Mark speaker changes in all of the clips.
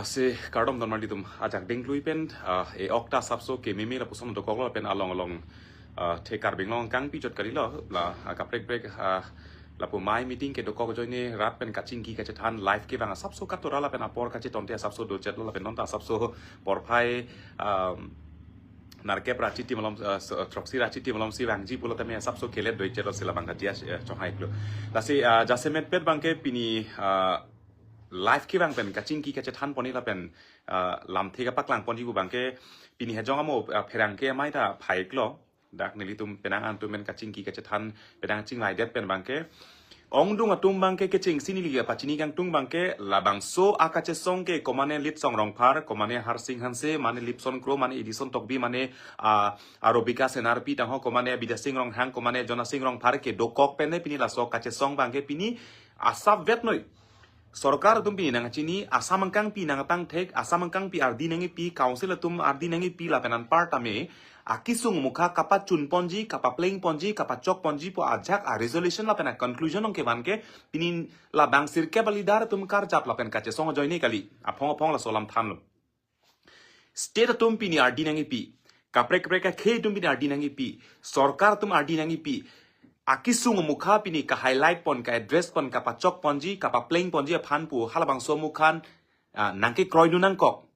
Speaker 1: si kardom don mandi tum ajak ding lui pen e okta sapso ke mimi la puson do koklo pen along the karbing long kang pi jot kali lo la ka break la pu mai meeting ke do kok join ni rat pen kaching ki ka chan live ke bang sapso ka tora la pen apor ka ton te sapso do chat la pen non ta sapso por phai narke prachiti malam troksi rachiti malam si bangji pulo tame sapso kele do chat sila bang ka dia chong hai klo la si jasemet pet bang ke pini live ki bang pen kaching ki kache than poni la pen lam thega paklang poni bu bang ke pini he jong amo Phelangpi mai ta phai klo dak nili tum penang an tum men kaching ki kache than penang ching lai det pen bang ke ong dung atum bang ke kaching sini li pachini kang tung bang ke la bang so akache song ke komane Litsong Rongphar komane harsing hanse mane lipson kro mane edison tokbi mane arobika senarpi tang ho komane bidasing rong hang komane jonasing Rongphar ke dokok pen ne pini la so kache song bang ke pini asap vet noi Sorkar tum pi nang chini asamangkang pi nang tang thek asamangkang pi ardi nangi pi council tum ardi nangi pi la penan partame akisung mukha kapa chun ponji kapa playing ponji kapa chok ponji po ajak a resolution la pena conclusion ong ke ban ke pinin la bang sirke balidar tum kar jap la pen kache song joini kali apong la solam tham lo state tum pini ardi nangi pi kaprek ka khe tum pini ardi nangi pi sorkar tum ardi nangi pi akisung mukha pini ka highlight pon ka address pon ka pachok ponji ka pa playing ponji phan pu halabang so mukhan nangke kroi nu nangkok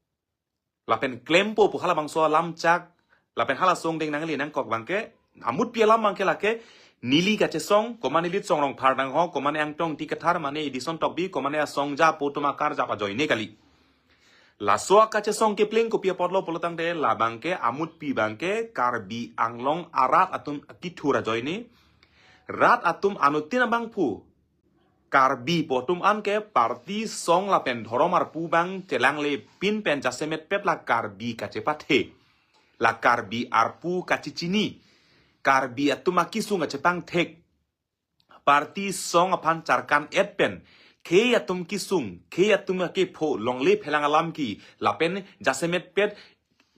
Speaker 1: lapen claim po pu halabang so lam chak lapen hala song ding nangali nangkok bangke amut pia lam bangke lake nili ka che song komani Litsong Rongphar nang ho komani angtong tikathar mane edison tokbi komani song ja po tuma kar ja pa joine kali la so ka che song ke playing ko pia podlo polotang de la bangke amut pi bangke Karbi anglong arat atum kithura joine rat atum anutin bang pu Karbi potum an ke parti song la pen dhoromar pu bang telang le pin pen jasemet pet la Karbi Achepathe la Karbi arpu kachichini Karbi atum akisung achepang thek parti song apan charkan et pen ke atum kisung ke atum ke pho longle phelangalam ki la pen jasemet pet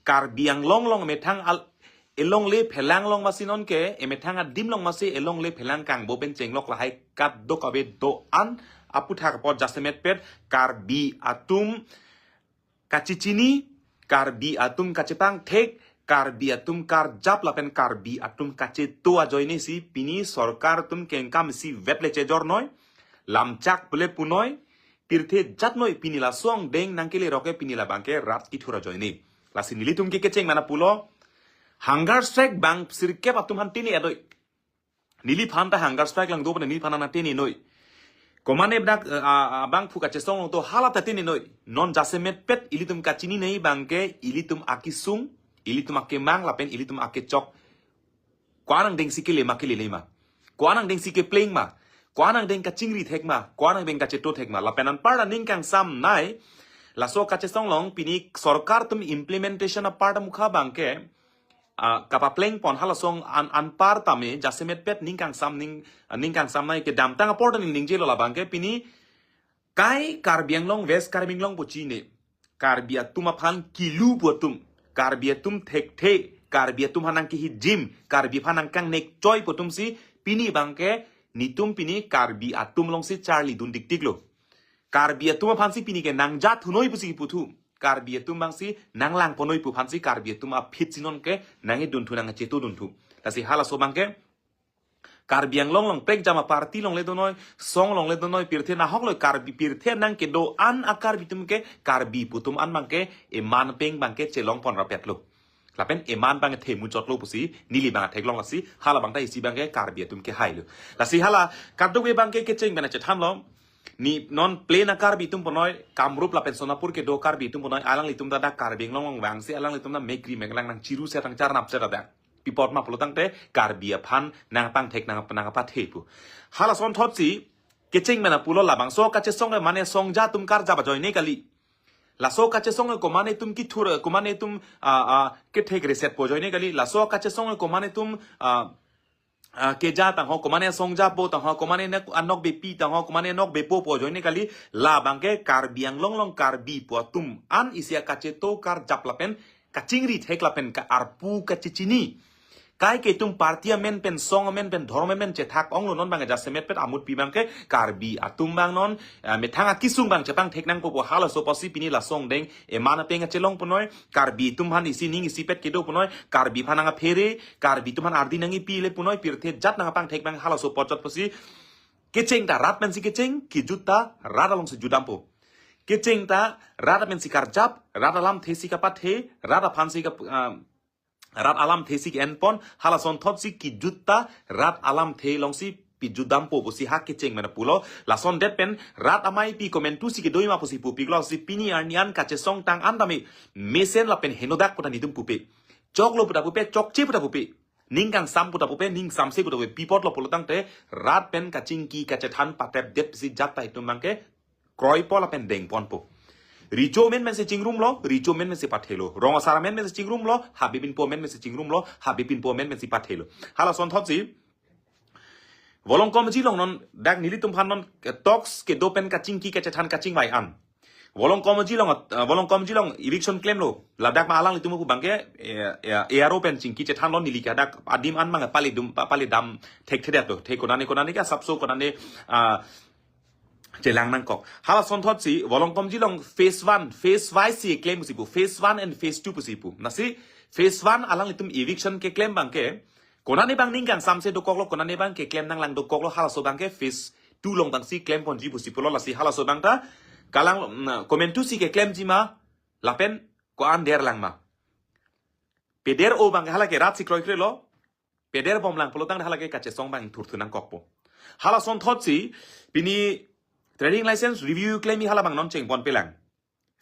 Speaker 1: Karbi ang long metang al elong le phelang long masinon ke emethang Adim long masi elong le phelang kang bo ben chenglok la hai kat do kabe do an aputha ka pot jasemet pet Karbi atum kachichini Karbi atum kachepang thek Karbi atum kar jap la pen Karbi atum kache to a joine si pini sorkar tum kenkam si vetle che jor noy lamchak pule punoy tirthe jat noy pini la song deng nangkele roke pini la bangke rat ki thura joine la sinili tum ke kecheng mana pulo hunger strike bang sirke patum han tini adoi nili phanta hunger strike lang do bana nili phana na tini noi komane bdak bang phuka chesong to halata tini noi non jasemet pet ilitum kachini nei bangke ilitum akisung ilitum akemang lapen ilitum akechok kwanang deng sikile makile lema kwanang deng sike playing ma kwanang deng kachingri thek ma kwanang deng kacheto thek ma lapenan parda ningkang sam nai laso kachesong long pini sarkar tum implementation a part mukha bangke kapa playing pon halasong an par tame jasemet pet ningkang sam nai ke dam tang porta ning jelo la bangke pini kai Karbiang long west Karbiang long pochine Karbia tuma phan kilu potum Karbia tum thek Karbia tum hanang ki gym Karbi phanang kang nek choi potum si pini bangke nitum pini Karbi atum long si Charlie dun dik tiklo Karbi tuma phan si pini ke nang jat hunoi pusi putu Karbi tum bang si nang lang ponoi pu phan si Karbi tum a phit sinon ke nangi duntu nang chetu duntu tasi hala so bangke Karbiang long pek jama parti long le donoi song long le donoi pirthe na hok lo Karbi pirthe nang ke do an akar bitum ke Karbi putum an bangke eman peng bangke chelong pon rapet lo lapen eman bang the mu jot lo pusi nili bang thek long lasi hala bang dai si bangke Karbi tum ke hai lo lasi hala kadwe bangke ke cheng bana che tham lo ni non plane a Karbi tum ponoi kamrup la pen sonapur ke do Karbi tum ponoi alang litum da Karbiang long wang si alang litum da mekri menglang nang chiru se tang charnap se da pipot ma polotang te Karbi phan nang pang thek nang pa thepu hala son thot si kecheng mena pulo labang so ka che song mane song ja tum kar ja ba joine kali la so ka che song ko mane tum ki thur ko mane tum ke thek reset po joine kali la so ka che song ko mane tum ke ja tang ho komane song ja po tang ho komane na anok be pi tang ho komane nok be po joine kali la bangke Karbiang long Karbi po tum an isia kache to kar jap lapen kachingri thek lapen ka arpu kachichini kai ke tum parliament pen songmen pen dhormen che thak ong lo non bang ja semet pet amut pi bang ke karbi atum bang non me thanga kisung bang chapang theknang po hala so posi pini la song deng e mana penga chelong ponoi karbi tum han isi ning isi pet kedo ponoi karbi phananga phere karbi tum han ardi nangi pi le ponoi pirthe jat nang pang thek bang hala so pochot posi kecheng ta rat men si kecheng ki juta radalong se judampo kecheng ta rada men si karjap radalam thesi ka pathe rada phansi ka rat alam thesi ki enpon halason thotsi ki jutta rat alam the longsi pi judam po posi hak ke cheng mana pulo lason det pen rat amai pi komentu si ke doima posi pu pi glosi pini arnian ka che song tang andami mesen la pen henodak pota nitum pupe choklo puta pupe chokche puta pupe ningkang sam puta pupe ning samse puta pupe pipot lo polotang te rat pen ka chingki ka che than patep det si jatta itum mangke kroi pola pen deng pon po Rijo men se chingrum lo, rijo men se pathelo. Rongphar men se chingrum lo, habibin po men se chingrum lo, habibin po men se pathelo. Hala son thotsi. Volong komji long non dak nilitum phan non talks ke dopen ka chingki ka chathan ka ching bai an. Volong komji long eviction claim lo. Ladak ma alang litum ku bangke ero pen chingki chathan lo nilika dak adim an mang pali dam thek thedat lo. Thek konani ka sapso konani Jelang nangkok. Hala son thot si volong komji long phase 1, phase Y si claim pusipu, phase 1 and phase 2 pusipu. Nasi phase 1 alang litum eviction ke claim bangke. Konane bang ningkang samse dokok lo konane bang ke claim nang lang dokok lo hala so bangke phase 2 long bang si claim konji pusipu lo lasi hala so bangta kalang komentu si ke claim jima lapen ko an der lang ma. Peder o bang hala ke rat si kroy lo. Peder bom lang polotang hala ke kache song bang thur thunang kokpo. Hala son thot si bini Trading license review claim mi halabang non cheng pon pelang.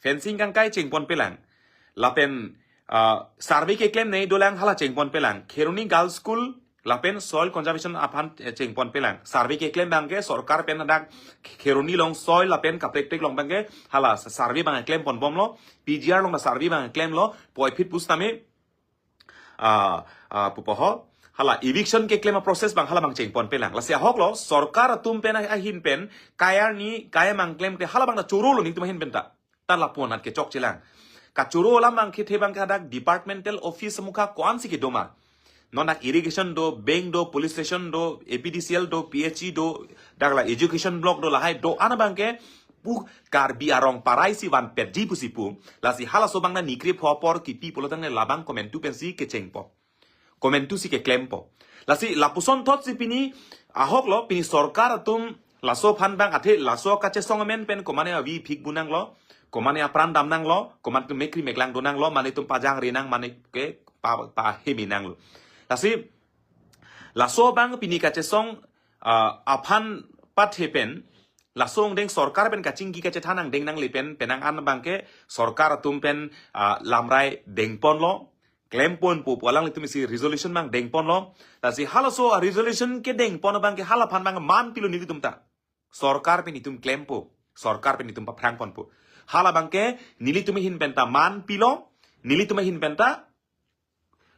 Speaker 1: Fencing kang kai cheng pon pelang. Lapen survey ke claim nei dolang hala cheng pon pelang. Kheruni girls school lapen soil conservation aphan cheng pon pelang. Survey ke claim bangke sarkar pen dak Kheruni long soil lapen kaprek long bangke hala survey bang claim pon bom lo. PGR long survey bang claim lo. Poi fit pustame pupoho hala eviction ke claim process bang hala bang cheng pon pelang la sia hok lo sarkar tum pen a hin pen kaya ni kaya mang claim te hala bang na choro lo ni tum hin pen ta la pon at ke chok chilang ka choro lam bang ke the bang ka dak departmental office mukha kwan si ke doma non dak irrigation do bank do police station do APDCL do PHE do dak la education block do la hai do ana bang ke pu Karbi arong parai si wan perji pusipu la si hala so bang na nikri phopor ki pi polotang ne labang komentu pen si ke cheng po komentu si ke claim po. Lasi lapuson thot si pini ahok lo pini sarkar tum laso phan bang athe laso kache songmen pen komane avi phik bunang lo komane apran dam nang lo koman tu mekri meklang donang lo mane tum pajang renang mane ke pa hemi nang lo. Lasi laso bang pini kache song aphan pathe pen lasong deng sarkar pen kaching ki kache thanang deng nang le pen penang an bang ke sarkar tum pen lamrai deng pon lo claim pon po alang litum si resolution bang deng pon lo ta si hala so resolution ke deng pon bang ke hala phan bang man pilo ni tum ta sarkar pe nitum claim po sarkar pe nitum pa phrang pon po hala bang ke nili tum hin penta man pilo nili tum hin penta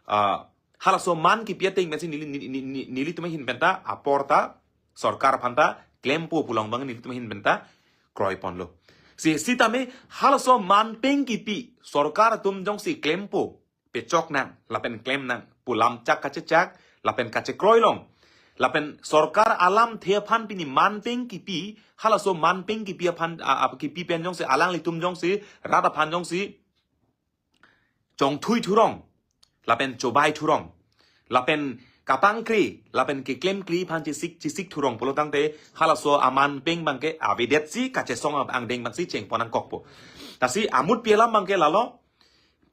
Speaker 1: hala so man ki piateng mesi nili tum hin penta aporta sarkar phanta claim po pulong bang nili tum hin penta kroi pon lo si sitame hala so man peng ki pi sarkar tum jong si claim po pechok nang lapen claim nang pulam chak kache chak lapen kache kroy long lapen sarkar alam the phan pini manpeng ki pi hala so manpeng ki pi phan ki pi pen jong se alang litum jong se rada phan jong si chong thui thurong lapen chobai thurong lapen kapang kri lapen ke claim kri phan chi sik thurong polotang te hala so aman peng bangke avidet si kache song ang deng bang si cheng ponang kokpo tasi amut pielam bangke lalo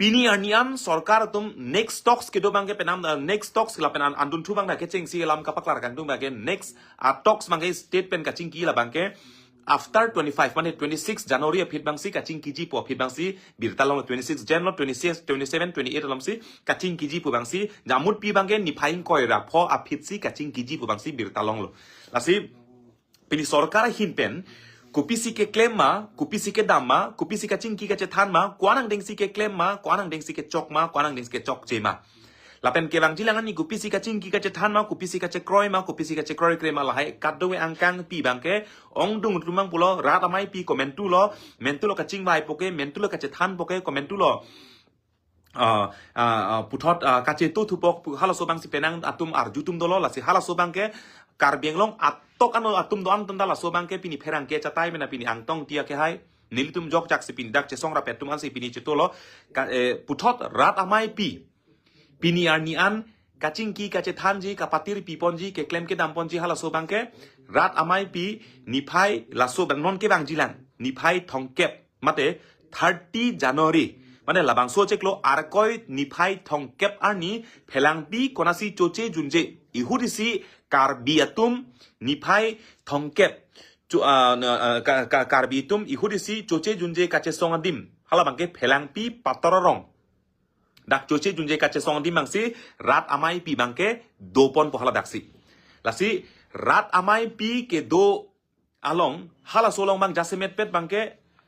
Speaker 1: Pini arnian sarkar tum next talks ke do bangke penam next talks la penan andun thu bang da ke cheng si lam kapaklar kan tum bangke next talks bangke state pen ka ching ki la bangke after 25 mane 26 January phit bang si ka ching ki ji po phit bang si birtalong 26 January 26 27 28 lam si ka ching ki ji po bang si jamut pi bangke ni phaing koi ra pho a phit si ka ching ki ji po bang si birtalong lo la si pini sarkar hin pen kupisi ke claim ma kupisi ke dam ma kupisi ka ching ki ka che than ma kwanang deng si ke claim ma kwanang deng si ke chok ma kwanang deng si ke chok che ma lapen ke bang jilangan ni kupisi ka ching ki ka che than ma kupisi ka che kroy ma kupisi ka che kroy krem ma la hai kadwe angkang pi bang ke ong dung rumang pulo rat amai pi komentu lo mentu lo ka ching bai poke mentu lo ka che than poke komentu lo puthot kache to thupok hala sobang si penang atum arjutum dolo la si hala sobang ke karbianglong atok ano atum do antum dala sobang ke pini pherang ke chatai mena pini angtong tia ke hai nilitum jok jak si pini dak che song ra petum an si pini chetolo puthot rat amai pi pini arni an kachingki kache thanji kapatir pi ponji ke klem ke dam ponji hala sobang ke rat amai pi niphai la sobang non ke bang jilang niphai thongkep mate 30 January মানে লাবাংসো চেকলো আর কয় নিফাই থংকেপ আনি ফেলাংপি কোনাসি চোচে জুনজে ইহুদিসি কারবিয়াতুম নিফাই থংকেপ কারবিতুম ইহুদিসি চোচে জুনজে কাছে সঙ্গাদিম হালাবাংকে ফেলাংপি পাতর রং ডাক চোচে জুনজে কাছে সঙ্গাদিম বাংসি রাত আমাই P Banke দোপন পহলা ডাকসি lassi রাত আমাই পি কে দো আলং হালা সোলং বাং জাসেমেট পেট Banke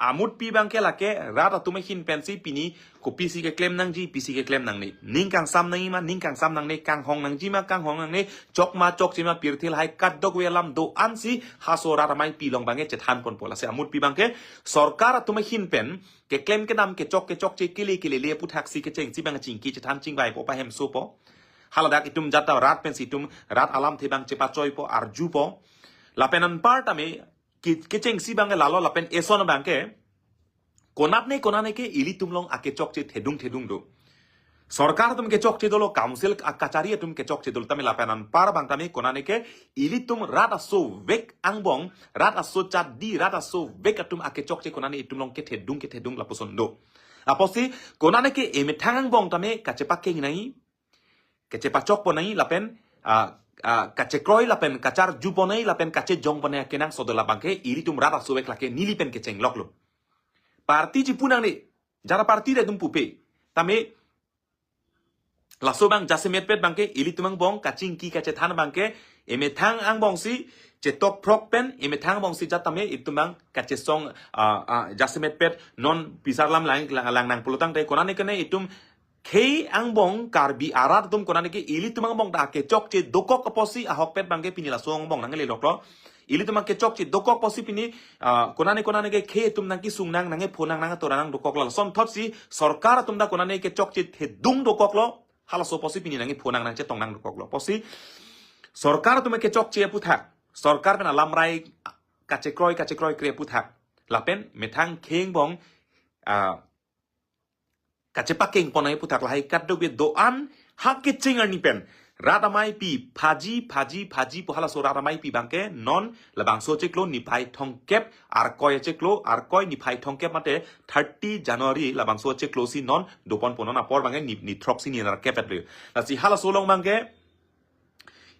Speaker 1: amut pi bangke lake rata tume hin pensi pini ko pisi ke klem nang ji pisi ke klem nang ni ning kang sam nang ma ning kang sam nang ne kang hong nang ji ma kang hong nang ne chok ma chok ji ma pirthil hai kat dok welam do ansi haso rata mai pi long bange che than pon pola se amut pi bangke sarkar tume hin pen ke klem ke nam ke chok che kili le pu taxi ke cheng ji bang ching ki che than ching bai po pa hem so po haladak itum jata rat pen si tum rat alam the bang che pa choi po arju po lapenan part ame keceng si bangke lalo lapen eson bangke konane ke ili tumlong ake chokche thedung do sarkar tum ke chokche dolo council kachari tum ke chokche dolo tame lapenan par bang tame konane ke ili tum rat aso vek angbong rat aso chat di rat aso vek atum ake chokche konane itumlong ke thedung laposon do aposi konane ke emethangang bong tame kachepa ke nai kachepa chok ponai lapen kache kroi lapen kachar juponai lapen kache jong ponai kenang sodola bangke ili tum rat aso vek lake nilipen ke cheng loklo parti ji punang ni jara parti re dum pupe tame laso bang jase metpet bangke ili tumang bong kaching ki kache than bangke eme thang ang bong si che tok prok pen eme thang bong si jatame itumang kache song jase metpet non pisarlam lang nang pulutang te konane kene itum khei ang bong karbi arat tum konane ke ili tumang bong da ke chok che dokok aposi ahok pet bangke pinila song bong nang le loklo ili tumang ke chok chi dokok posi pini konane ke khe tum nang ki sungnang nange phonang nang toranang dokok la som thot si sarkar tum da konane ke chok chi thedung dokok lo hala so posi pini nange phonang nang che tongnang dokok lo posi sarkar tum ke chok chi puthak sarkar pen alamrai kache kroi kre puthak lapen methang kheng bong kache pakeng ponai puthak lai kat do be doan hak ke chingar ni pen Ratamai pi phaji pohala so ratamai pi bangke non labang so cheklo ni phai thongkep arkoi cheklo arkoi ni phai thongkep mate 30 January labang so cheklo si non dopon ponon apor bange ni throxi ni nar kepet le si hala so long bangke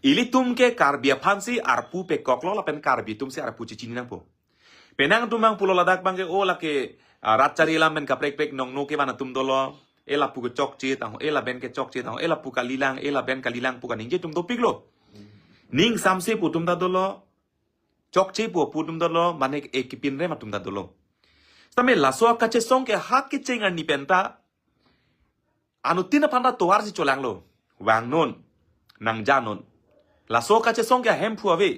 Speaker 1: ilitum ke karbia phansi arpu pe koklo lapen karbi tum se arpu chichini nang po penang tumang pulo ladak bangke o lake ratchari lam ben kaprek pek nong no ke bana tum dolo ela puka chok che tang ela ben ke chok che tang ela puka lilang ela ben kalilang puka ningje tum do piglo ning samse putum da dolo chok che pu putum dolo mane ekipin re matum da dolo tame laso kache song ke hak ke chengar ni penta anutina panda toar si cholang lo wang non nang janon laso kache song ke hem pu ave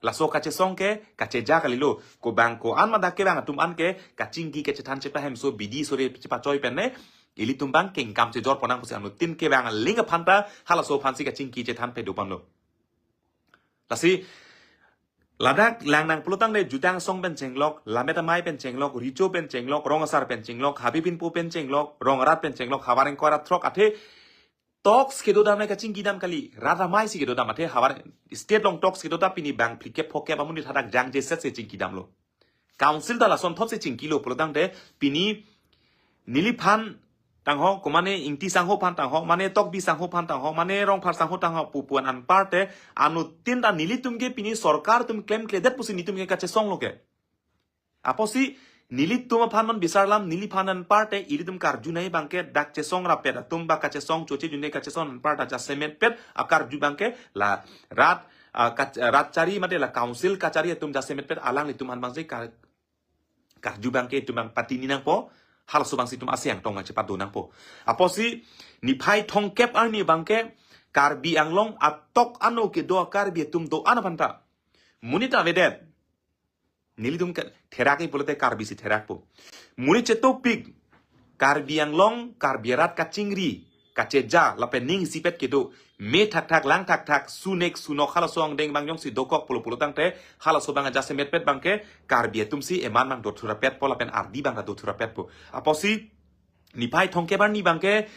Speaker 1: laso kache song ke kache ja kalilo ko bang ko an ma da ke bang tum an ke kachingi ke chethan chepa hem so bidi sore chepa choi pen ne ili tumbang king kam che jor ponang pusi anu tin ke bang linga phanta hala so phansi ka chingki che than pe dupan lo lasi ladak lang nang plutang le jutang song ben chenglok lameta mai pen chenglok richo pen chenglok rongasar pen chenglok habibin pu pen chenglok rongarat pen chenglok hawareng kora throk athe tox ke do dam na ka chingki dam kali rada mai si ke do dam athe hawar state long tox ke do da pini bang phike phoke amuni thadak jang je set se chingki dam lo council da la son thop se chingki lo plutang de pini niliphan tang ho komane ingti sang ho phan tang ho mane tok bi sang ho phan tang ho mane Rongphar sang ho tang ho pupuan an parte anu tinda nilitum ge pini sarkar tum claim kledet pusi nitum ge kache song loke aposi nilitum phanon bisarlam niliphanan parte ilitum karju nai bangke dak che song ra pet tum ba kache song choche june kache song parta ja semet pet akar ju bangke la rat chari mate la council kachari tum ja semet pet alang litum han bangse karju bangke tum bang patini nang po hal subang situm asyang tong cepat donang po aposi ni phai thongkep arni bangke karbi anglong atok ano ke do karbi tum do anapanta munita vedet nilidum ke theraki polete karbi si therak po muni cheto pig Karbi yang long Karbi rat kacingri kaceja lapen ning sipet kedo me tak lang tak sunek sunok halasong deng bang yong si dokok puluh tang te halaso bang aja semet pet bangke Karbi tum si eman bang dot pet po lapen ardi bang dot pet po aposi ni pai thongke bar ni bangke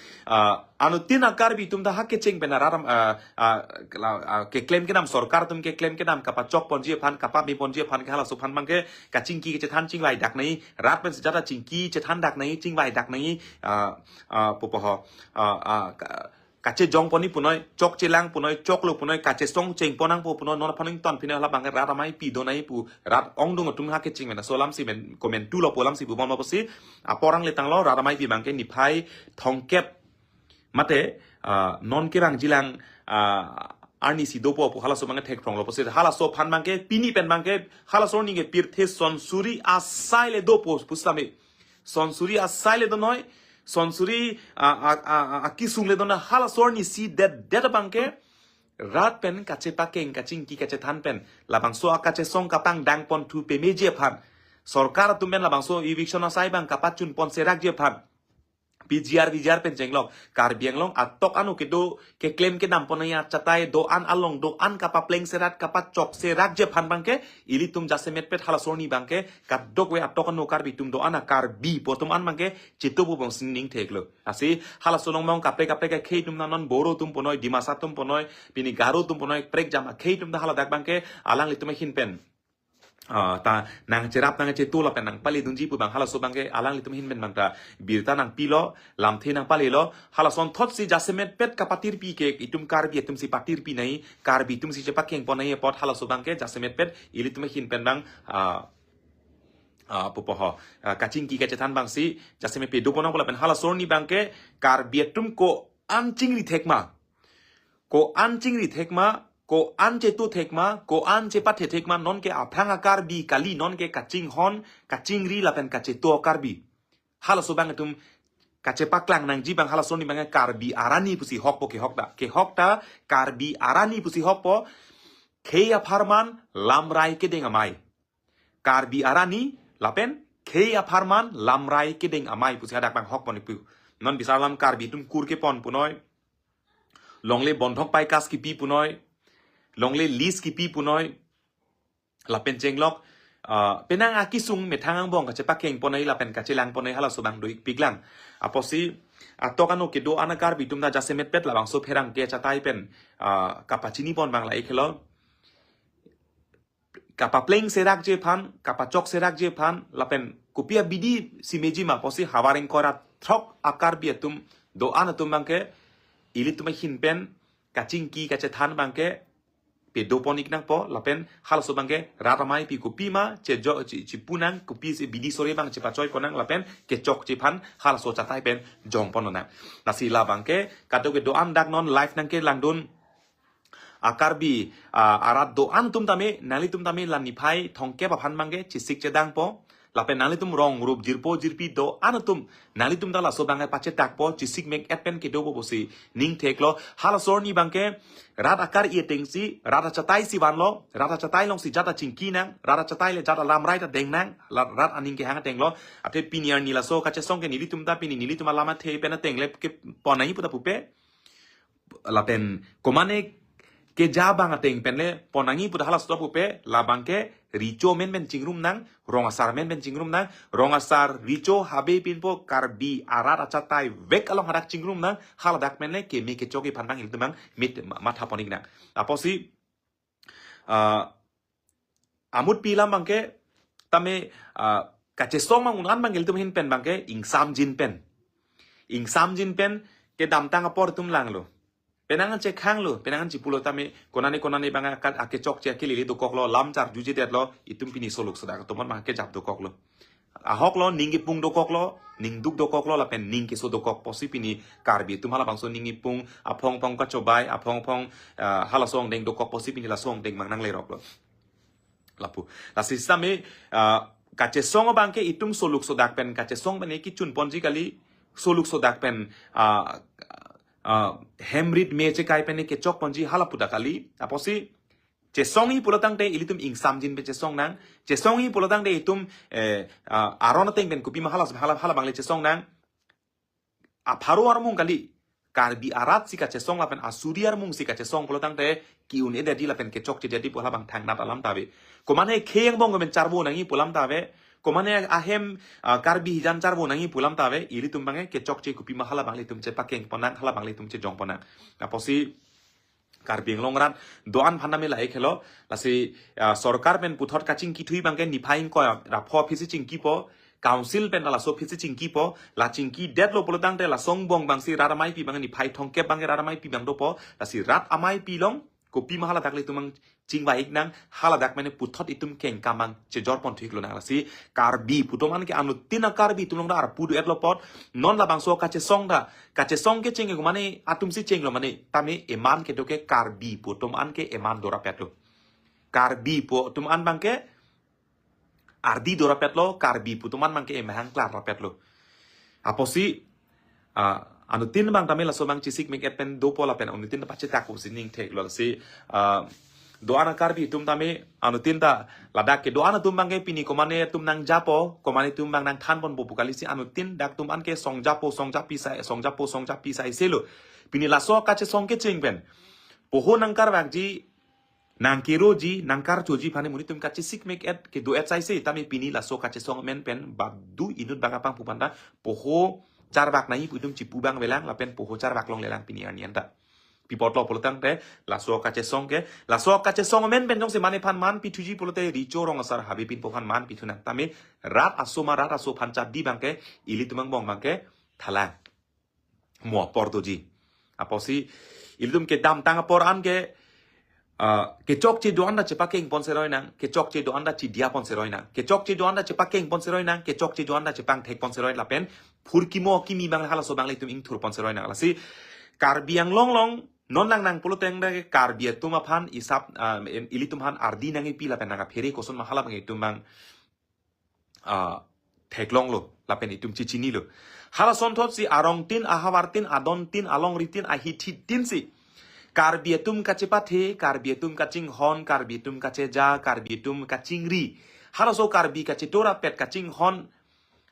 Speaker 1: anu tin akar bi tum da hakke cheng bena raram ke claim ke nam sarkar tum ke claim ke nam kapa chok ponji phan kapa mi ponji phan ke hala su phan bangke ka chingki ke than ching lai dak nei rat pen sejata chingki che than dak nei ching lai dak nei popo ho kace jong poni punoi chok chilang punoi chok lu punoi kace song cheng ponang po punoi non phaning ton phine hala bang rat amai pi donai pu rat ong dung tung ha ke ching mena solam si men comment tu lo polam si bu bom posi aporang letang lo rat amai pi bang ke ni phai thongkep mate non ke bang jilang arni si dopo po hala so bang thek prong lo posi hala so phan bang ke pini pen bang ke hala so ni ke pir the son suri asai le dopo pusame son suri asai le donoi sonsuri akisung le dona hala sorni si that bangke rat pen kache pakeng kaching ki kache than pen labang so akache song kapang dang pon tu pe meje phan sarkar tumen labang so eviction asai bang kapachun pon serak je phan PGR pen jenglong Karbi long atok anu ke do ke claim ke nam ponaya chatai do an along do an kapa pleng serat kapa chok serak je phan bangke ili tum jase met pet hala sorni bangke kadok we atok anu Karbi tum do ana Karbi potom an bangke chitu bu bong sing theklo asi hala sonong mong kapre ke khei tum nanon boro tum ponoi dimasa tum ponoi pini garo tum ponoi prek jama khei tum da hala dak bangke alang li tum hin pen ta nang cerap nang cetu la pen nang pali dunji pu bang hala so bangke alang litum hin men bang ta birta nang pilo lam the nang pali lo hala son thot si jasemet pet kapatir pi ke itum Karbi tum si patir pi nai Karbi tum si cepak keng pon nai pot hala so bangke jasemet pet ili tum hin pen bang popo kaching ki kache than bang si jasemet pe do ponang pola pen hala sorni bangke Karbi tum ko anching ri thekma ko an je tu thekma ko an je pathe thekma non ke aphang Karbi kali non ke kaching hon kaching ri lapen kache to Karbi hala so bang tum kache paklang nang ji bang hala so ni bang Karbi arani pusi hokpo ke hokta Karbi arani pusi hokpo khea pharman lamrai ke deng amai Karbi arani lapen khea pharman lamrai ke deng amai pusi hadak bang hokpo ni pu non bisalam Karbi tum kur ke pon punoi longle bondhok pai kas ki pi punoi longle lis ki pi punoi la pen chenglok penang akisung methangang bong kache pakeng ponai la pen kache lang ponai hala sobang doi piglang aposi atokano ke do ana Karbi tum da jasemet pet la bang so pherang ke chatai pen kapachini pon bang la ekhelo kapa pleng serak je phan kapa chok serak je phan la pen kupia bidi simeji ma posi hawaring kora throk Karbi tum do ana tum bangke ili tum hin pen kaching ki kache than bangke pe doponik nang po lapen hal so bangke ratamai pi kupi ma che jo chi punang kupi se bidi sore bang che pachoy konang lapen ke chok chi phan hal so chatai pen jong ponona nasi la bangke kato ke do am dak non life nang ke langdun Karbi arat do an tum tame nali tum tame lan niphai thongke pa phan bangke chi sik che dang po lapen nali tum rong rup jirpi do anatum nali tum dala so bangai pache tak po chi sik mek etpen ke do bo si ning theklo hala sorni bangke rat akar ie tengsi rat chatai si wanlo rat chatai long si jata chingki nang rat chatai le jata lamrai ta deng nang rat aning ke hang tenglo ate piniar nila so kache song ke nili tum ta pini nili tum lama the pena tengle ke ponai puta pupe lapen komane ke jabang ateng penle ponangi puta hala stop pupe la bangke richo men chingrum nang rongasar men chingrum nang rongasar richo habe pinpo Karbi arat achatai vek along hadak chingrum nang hala dak menle ke me ke choki phanbang iltumang mit matha ponik nang aposi amut pilam bangke tame kache song mang unan bang iltum hin pen bangke ingsam jin pen ke damtang apor tum langlo penangan cek hang lo penangan cipulo tame konane banga kat ake chok che ke lili do koklo lam char juji det lo itum pini soluk soda to man ma ke jap do koklo ahok lo ningi pung do koklo ning duk do koklo la pen ning ke so do kok posi pini Karbi tum hala bangso ningi pung apong pong ka chobai apong hala song deng do kok posi pini la song deng mang nang le rok lo lapu la sistame kache song bangke itum soluk sodak pen kache song bane ki chun ponji kali soluk sodak pen hemrit meche kai pene ke chok ponji hala puta kali aposi che songi pulatang te ilitum ingsam jin be che song nang che songi pulatang te itum arona teng ben kupi ma hala bang le che song nang Aparo armung kali Karbi arat si kace song lapen asuri armung si kace song polo tang te kiun ede di lapen kecok jadi pola bang thang nat alam tabe komane kheng bong men charbo nangi pulam tabe komane ahem Karbi hijan charbo nangi pulam tabe ili tumbange kecok ce kupi mahala bang li tumce pakeng ponang hala bang li tumce jong ponang aposi Karbi longran doan phaname lai khelo lasi sarkar pen puthot kaching kithui bangke nifaing ko rapho phisi chingki po Council pen la so phisi chingki po la chingki dead lo polotang te la songbong bangsi raramai pi bang ni phai thongke bang raramai pi bang dopo la si rat amai pi long ko pi mahala dakle tumang chingba iknang hala dak mane puthot itum keng kamang che jor pon thik lo na la si Karbi putoman ke anu tina Karbi tumlong da ar pudu et lo pot non la bang so kache song ke chenge ko mane atum si cheng lo mane tame eman ke doke Karbi putom an ke eman dora petlo Karbi po tum an bang ke Ardi dora petlo Karbi putuman mangke emahang klar rapetlo aposi anu tin bang tamela so bang chisik mek pen dopo la pen anu tin pa cheta ko sining tek lo si doana Karbi tum tame anu tin ta ladak ke doana tum bang ke pini komane tum nang japo komane tum bang nang than bon bopukali si anu tin dak tum an ke song japo song japi sai selo pini la so ka che song ke ching pen poho nang kar bang ji nang kero ji nang kar choji phane muni tum kache sik mek et ke do et sai se tami pini la so kache song men pen ba du inut bang apang pupanda poho char bak nai putum chipu bang welang la pen poho char bak long lelang pini anianta pipot lo polotang te la so kache song men pen jong se mane phan man pituji polote richo rong asar habi pin pophan man pituna tami rat aso phan chap di bangke ili tumang bong bangke thala mo portoji aposi ilum ke dam tang por an ke kecok ce doanda ce pakeng pon seroi nang kecok ce doanda ci dia pon seroi nang kecok ce doanda ce pakeng pon seroi nang kecok ce doanda ce pang thek pon seroi la pen phurkimo kimi bang hala so bang le tum ing thur pon seroi nang la si Karbi yang long non nang poloteng da Karbi tuma phan isap ili tum han ardi nang pi la pen nang pheri koson ma hala bang tum bang thek long lo la pen itum chichini lo hala son thot si arong tin ahawartin adon tin along ritin ahiti tin si Karbi Achepathe, Karbi kaching hon, Karbi kaceja, Karbi kaching ri. Haraso Karbi kacetora pet kaching hon.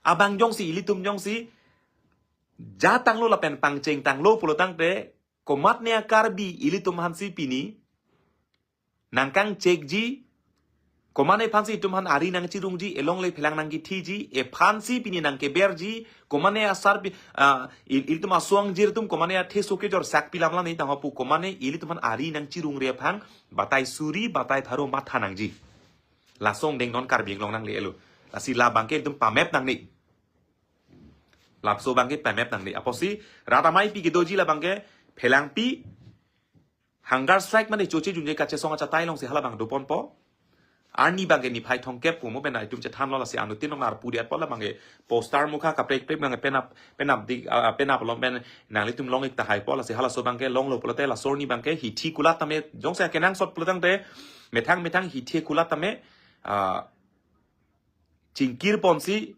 Speaker 1: Abang jongsi ilitum jongsi. Jatang lo lapen pangceng tang lo pulotang te. Komatnya Karbi ilitum hansi pini. Nangkang cek ji. Komane pansi tumhan ari nang cirung ji elong le phelang nang githi ji e phansi pini nang ke ber ji komane asar ilitum aswang jir tum komane a thesoke jor sak pilamla nei tangpu komane ilitum ari nang cirung re phang batai suri batai tharo matha nang ji la song deng non Karbi long nang le elu la si la bangke tum pamep nang ni la so bangke pamep nang ni aposi ratamai pi ke doji la bangke Phelangpi hunger strike mane choche junje kache songa chatai long se hala bang dopon po Ani bangge ni phai thong kep pumo ben ai tum che tham lo la si anu tin long nar pudi at pol la bangge poster mukha ka prek bangge penap di penap long ben nang li tum long ik ta hai pol la si hala so bangge long lo polote la sorni bangge hi thi kula tame jong sa kenang sot polotang te methang hi thi kula tame chingkir ponsi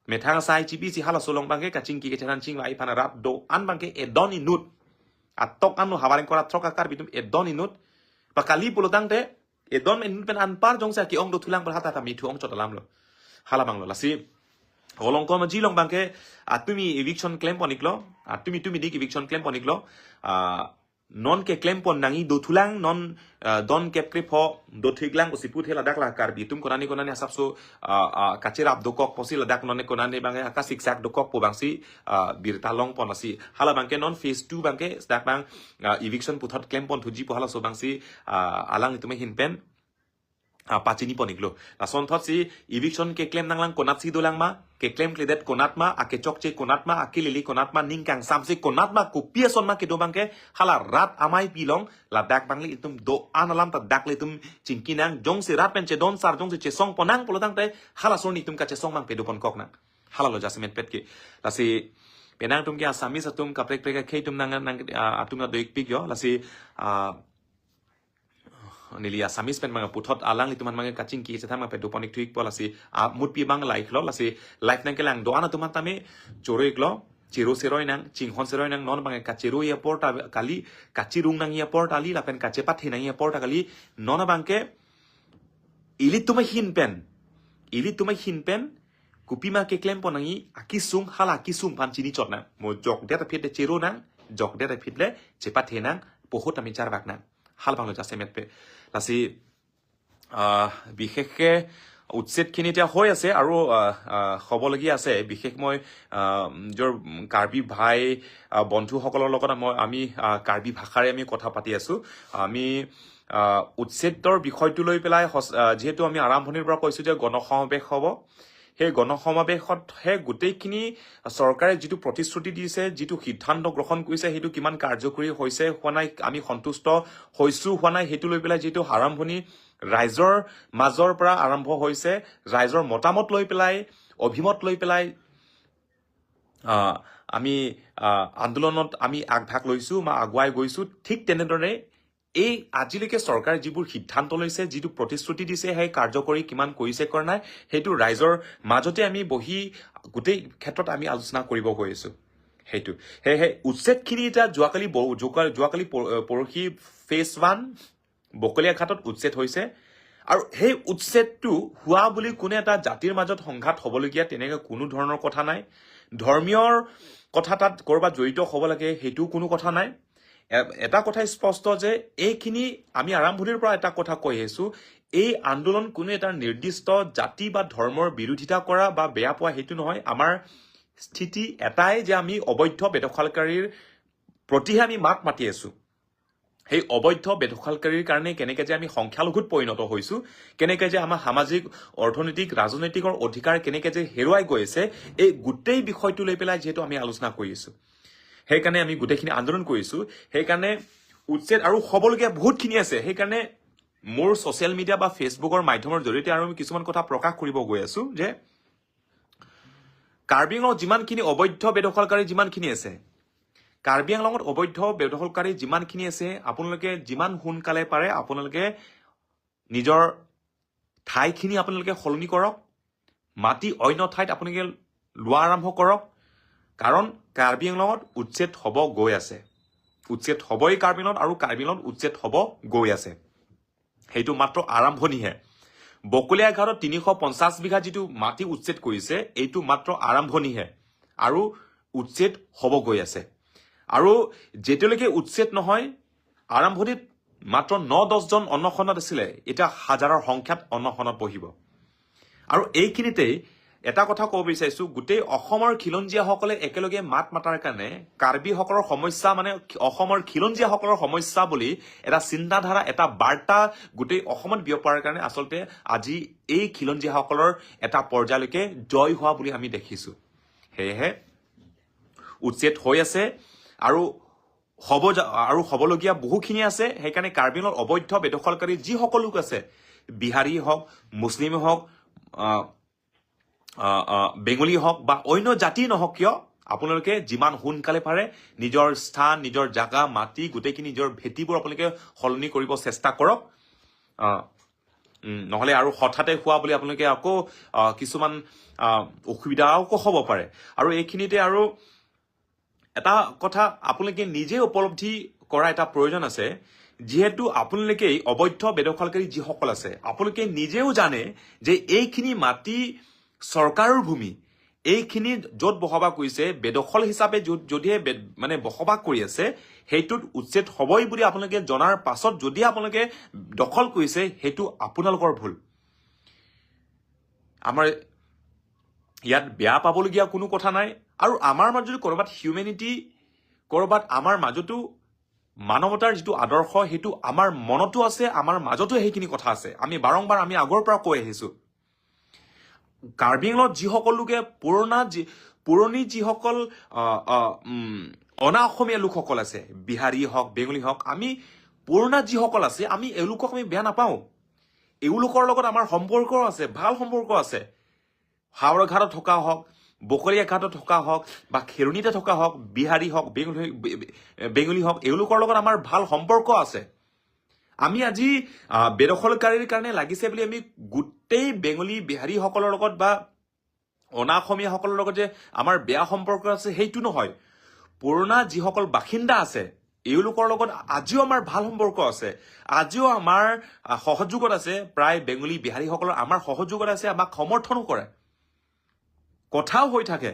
Speaker 1: methang sai chipi si hala so long bangge ka chingki ke chanan ching lai phana rap do an bangge edoni nut atok anu hawaring kora troka kar bitum edoni nut pakali polotang te Edon en pen an par jong sa ki ong do tulang berhata tami tu ong chot alam lo hala bang lo lasi holong ko ma ji long bangke atumi eviction claim poniklo atumi dik eviction claim poniklo non ke claim pon nangi do tulang non don ke prepo do thiglang ko siput hela dakla Karbi tum konani asap so kachirap do kok posil dak non konani bange akasik sak do kok po bangsi birta long pon lasi hala bangke non phase 2 bangke dak bang eviction puthot claim pon thuji po hala so bangsi alang itume hinpen pachini poniklo la son thot si eviction ke claim nanglang konat si dolang ma ke claim kledet konat ma ake chokche konat ma ake lili konat ma ningkang samse konat ma ku pieson ma ke do bangke hala rat amai pilong la dak bangli itum do analam ta dak le tum chingkinang jong se rat pen che don sar jong se che song ponang polotang te hala son itum ka che song mang pe do pon kok nang hala lo jasmen pet ke la si penang tum ke asami satum ka prek prek ke tum nang atum na do ik pik yo la si Nilia samis pen mga puthot alang itu man mga kaching ki sa mga pedoponik tweak po lasi mut pi bang like lo lasi life nang kelang doana tuman tame choro iklo chiro seroi nang chinghon seroi nang non mga kachiro ya porta kali kachirung nang ya porta ali lapen Achepathe nang ya porta kali non bangke ili tumay hin pen kupima ke klem ponangi akisung hala akisung pan chini chot na mo jok de ta phit de chero nang jok de ta phit le Achepathe nang pohot ami char bak nang hal banglo jase met pe lasi বিশেষকে উচ্ছেদখিনি এতিয়া হৈ আছে আৰু হ'বলগীয়া আছে বিশেষ মই নিজৰ কাৰ্বি ভাই বন্ধুসকলৰ লগত আমি কাৰ্বি ভাষাৰে আমি কথা পাতি আছো আমি উচ্ছেদৰ বিষয়টো লৈ পেলাই যেহেতু আমি আৰম্ভণিৰ পৰা কৈছো যে গণসমাৱেশ হ'ব সেই গণসমাৱেশতহে গোটেইখিনি চৰকাৰে যিটো প্ৰতিশ্ৰুতি দিছে যিটো সিদ্ধান্ত গ্ৰহণ কৰিছে সেইটো কিমান কাৰ্যকৰী হৈছে হোৱা নাই আমি সন্তুষ্ট হৈছো হোৱা নাই সেইটো লৈ পেলাই যিটো আৰম্ভণি ৰাইজৰ মাজৰ পৰা আৰম্ভ হৈছে ৰাইজৰ মতামত লৈ পেলাই অভিমত লৈ পেলাই আমি আন্দোলনত আমি আগভাগ লৈছো বা আগুৱাই গৈছো ঠিক তেনেদৰে এই আজিলৈকে চৰকাৰে যিবোৰ সিদ্ধান্ত লৈছে যিটো প্ৰতিশ্ৰুতি দিছে সেই কাৰ্যকৰী কিমান কৰিছে কৰা নাই সেইটো ৰাইজৰ মাজতে আমি বহি গোটেই ক্ষেত্ৰত আমি আলোচনা কৰিব গৈ আছো সেইটো সেয়েহে উচ্ছেদখিনি এতিয়া যোৱাকালি পৰহি ফেজ 1 বকলীয়া ঘাটত উচ্ছেদ হৈছে আৰু সেই উচ্ছেদটো হোৱা বুলি কোনো এটা জাতিৰ মাজত সংঘাত হ'বলগীয়া তেনেকৈ কোনো ধৰণৰ কথা নাই ধৰ্মীয় কথা তাত কৰবাত জড়িত হ'ব লাগে সেইটো কোনো কথা নাই এটা কথা স্পষ্ট যে এইখিনি আমি আৰম্ভণিৰ পৰা এটা কথা কৈ আহিছো এই আন্দোলন কোনো এটা নিৰ্দিষ্ট জাতি বা ধৰ্মৰ বিৰোধিতা কৰা বা বেয়া পোৱা সেইটো নহয় আমাৰ স্থিতি এটাই যে আমি অবৈধ বেদখলকাৰীৰ প্ৰতিহে আমি মাত মাতি আছো সেই অবৈধ বেদখলকাৰীৰ কাৰণে কেনেকৈ যে আমি সংখ্যালঘুত পৰিণত হৈছো কেনেকৈ যে আমাৰ সামাজিক অৰ্থনৈতিক ৰাজনৈতিকৰ অধিকাৰ কেনেকৈ যে হেৰুৱাই গৈ আছে এই গোটেই বিষয়টো লৈ পেলাই যিহেতু আমি আলোচনা কৰি আছো সেইকাৰণে আমি গোটেইখিনি আন্দোলন কৰিছো সেইকাৰণে উচ্ছেদ আৰু হ'বলগীয়া বহুতখিনি আছে সেইকাৰণে মোৰ ছ'চিয়েল মিডিয়া বা ফেচবুকৰ মাধ্যমৰ জৰিয়তে আৰু আমি কিছুমান কথা প্ৰকাশ কৰিব গৈ আছো যে কাৰ্বি আংলঙত যিমানখিনি অবৈধ বেদখলকাৰী যিমানখিনি আছে কাৰ্বি আংলঙত অবৈধ বেদখলকাৰী যিমানখিনি আছে আপোনালোকে যিমান সোনকালে পাৰে আপোনালোকে নিজৰ ঠাইখিনি আপোনালোকে সলনি কৰক মাটি অন্য ঠাইত আপোনালোকে লোৱা আৰম্ভ কৰক কাৰণ কাৰ্বি আংলঙত উচ্ছেদ হ'ব গৈ আছে উচ্ছেদ হ'বই কাৰ্বি আংলঙত আৰু কাৰ্বি আংলঙত উচ্ছেদ হ'ব গৈ আছে সেইটো মাত্ৰ আৰম্ভণিহে বকলীয়া ঘাটত 350 বিঘা যিটো মাটি উচ্ছেদ কৰিছে এইটো মাত্ৰ আৰম্ভণিহে আৰু উচ্ছেদ হ'ব গৈ আছে আৰু যেতিয়ালৈকে উচ্ছেদ নহয় আৰম্ভণিত মাত্ৰ 9-10 জন অনশনত আছিলে এটা হাজাৰৰ সংখ্যাত অনশনত বহিব আৰু এইখিনিতেই এটা কথা ক'ব বিচাৰিছো গোটেই অসমৰ খিলঞ্জীয়াসকলে একেলগে মাত মাতাৰ কাৰণে কাৰ্বিসকলৰ সমস্যা মানে অসমৰ খিলঞ্জীয়াসকলৰ সমস্যা বুলি এটা চিন্তাধাৰা এটা বাৰ্তা গোটেই অসমত বিয়পাৰ কাৰণে আচলতে আজি এই খিলঞ্জীয়াসকলৰ এটা পৰ্যায়লৈকে জয় হোৱা বুলি আমি দেখিছো সেয়েহে উচ্ছেদ হৈ আছে আৰু হ'বলগীয়া বহুখিনি আছে সেইকাৰণে কাৰ্বি আংলঙত অবৈধ বেদখলকাৰী যিসকল লোক আছে বিহাৰী হওক মুছলিম হওক বেংগলী হওক বা অন্য জাতি নহওক কিয় আপোনালোকে যিমান সোনকালে পাৰে নিজৰ স্থান নিজৰ জাগা মাটি গোটেইখিনি নিজৰ ভেটিবোৰ আপোনালোকে সলনি কৰিব চেষ্টা কৰক নহলে আৰু হঠাতে হোৱা বুলি আপোনালোকে আকৌ কিছুমান অসুবিধা আকৌ হ'ব পাৰে আৰু এইখিনিতে আৰু এটা কথা আপোনালোকে নিজে উপলব্ধি কৰা এটা প্ৰয়োজন আছে যিহেতু আপোনালোকে অবৈধ বেদখলকাৰী যিসকল আছে আপোনালোকে নিজেও জানে যে এইখিনি মাটি চৰকাৰৰ ভূমি এইখিনি য'ত বসবাস কৰিছে বেদখল হিচাপে যদিহে মানে বসবাস কৰি আছে সেইটোত উচ্ছেদ হ'বই বুলি আপোনালোকে জনাৰ পাছত যদি আপোনালোকে দখল কৰিছে সেইটো আপোনালোকৰ ভুল আমাৰ ইয়াত বেয়া পাবলগীয়া কোনো কথা নাই আৰু আমাৰ মাজত কৰবাত হিউমেনিটি কৰবাত আমাৰ মাজতো মানৱতাৰ যিটো আদৰ্শ সেইটো আমাৰ মনতো আছে আমাৰ মাজতো সেইখিনি কথা আছে আমি বাৰংবাৰ আমি আগৰ পৰা কৈ আহিছো কাৰ্বি আংলঙত যিসকল লোকে পুৰণি যিসকল অনা অসমীয়া লোকসকল আছে বিহাৰী হওক বেংগলী হওক আমি পুৰণা যিসকল আছে আমি এওঁলোকক আমি বেয়া নাপাওঁ এওঁলোকৰ লগত আমাৰ সম্পৰ্ক আছে ভাল সম্পৰ্ক আছে হাওৰা ঘাটত থকা হওক বকলীয়া ঘাটত থকা হওক বা খেৰণিতে থকা হওক বিহাৰী হওক বেংগলী হওক এওঁলোকৰ লগত আমাৰ ভাল সম্পৰ্ক আছে আমি আজি বেদখলকাৰীৰ কাৰণে লাগিছে বুলি আমি গোটেই বেংগলী বিহাৰীসকলৰ লগত বা অনা অসমীয়াসকলৰ লগত যে আমাৰ বেয়া সম্পৰ্ক আছে সেইটো নহয় পুৰণা যিসকল বাসিন্দা আছে এওঁলোকৰ লগত আজিও আমাৰ ভাল সম্পৰ্ক আছে আজিও আমাৰ সহযোগত আছে প্ৰায় বেংগলী বিহাৰীসকলৰ আমাৰ সহযোগত আছে আমাক সমৰ্থনো কৰে কথাও হৈ থাকে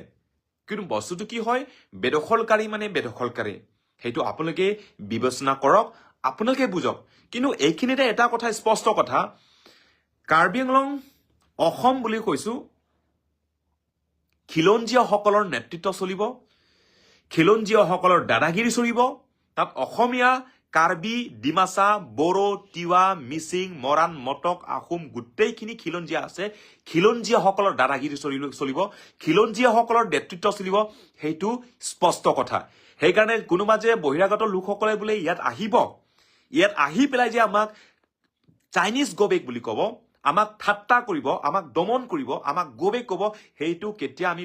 Speaker 1: কিন্তু বস্তুটো কি হয় বেদখলকাৰী মানে বেদখলকাৰী সেইটো আপোনালোকে বিবেচনা কৰক আপোনালোকে বুজক কিন্তু এইখিনিতে এটা কথা স্পষ্ট কথা কাৰ্বি আংলং অসম বুলি কৈছো খিলঞ্জীয়াসকলৰ নেতৃত্ব চলিব খিলঞ্জীয়াসকলৰ দাদাগিৰি চলিব তাত অসমীয়া কাৰ্বি ডিমাচা বড়ো তিৱা মিচিং মৰাণ মটক আহোম গোটেইখিনি খিলঞ্জীয়া আছে খিলঞ্জীয়াসকলৰ দাদাগিৰি চলিব খিলঞ্জীয়াসকলৰ নেতৃত্ব চলিব সেইটো স্পষ্ট কথা সেইকাৰণে কোনোবা যে বহিৰাগত লোকসকলে বোলে ইয়াত আহি পেলাই যে আমাক চাইনিজ গোবেক বুলি ক'ব আমাক ঠাট্টা কৰিব আমাক দমন কৰিব আমাক গোবেক ক'ব সেইটো কেতিয়া আমি